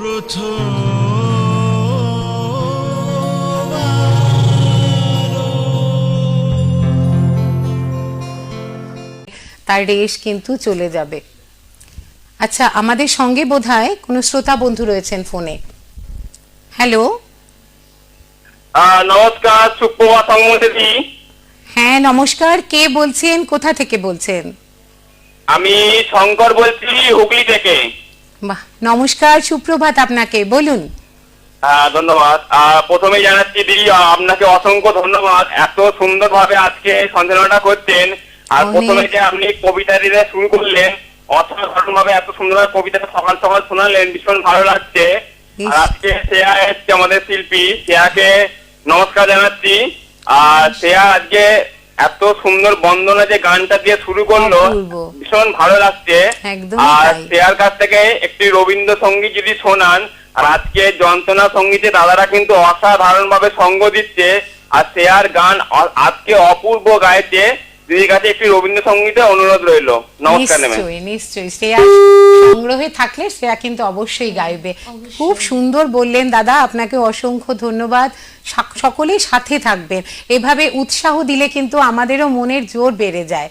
তার রেশ কিন্তু চলে যাবে। আচ্ছা, আমাদের সঙ্গে বোধহয় কোনো শ্রোতা বন্ধু রয়েছেন ফোনে। হ্যালো, নমস্কার, সুপ্রভাত সংমতি। হ্যাঁ নমস্কার, কে বলছেন, কোথা থেকে বলছেন? আমি শঙ্কর বলছি, হুগলি থেকে। বাহ, নমস্কার, সুপ্রভাত আপনাকে, বলুন। ধন্যবাদ। প্রথমে জানাচ্ছি দিদি, আপনাকে অসংখ্য ধন্যবাদ, এত সুন্দরভাবে আজকে সঞ্চালনা করছেন। আর প্রথমে যে আপনি কবিতা দিয়ে শুরু করলেন, অসাধারণ ভাবে এত সুন্দর কবিতাটা সকাল সকাল শোনালেন, ভীষণ ভালো লাগছে। আর আজকে শ্রেয়া এসছে, আমাদের শিল্পী, শ্রেয়াকে নমস্কার জানাচ্ছি। আর শ্রেয়া আজকে এত সুন্দর বন্দনা যে গানটা দিয়ে শুরু করলো, ভীষণ ভালো লাগছে। আর শ্রেয়ার কাছ থেকে একটি রবীন্দ্রসঙ্গীত যদি শোনান। আর আজকে যন্ত্রণা সঙ্গীতে দাদারা কিন্তু অসাধারণ ভাবে সঙ্গ দিচ্ছে। আর শ্রেয়ার গান আজকে অপূর্ব গাইছে। দিদির কাছে একটি রবীন্দ্রসঙ্গীতের অনুরোধ রইল। নমস্কার। নিশ্চয়ই নিশ্চয়ই, শ্রেয়া সংগ্রহে থাকলে শ্রেয়া কিন্তু অবশ্যই গাইবে। খুব সুন্দর বললেন দাদা, আপনাকে অসংখ্য ধন্যবাদ। সকলেই সাথে থাকবেন, এভাবে উৎসাহ দিলে কিন্তু আমাদেরও মনের জোর বেড়ে যায়।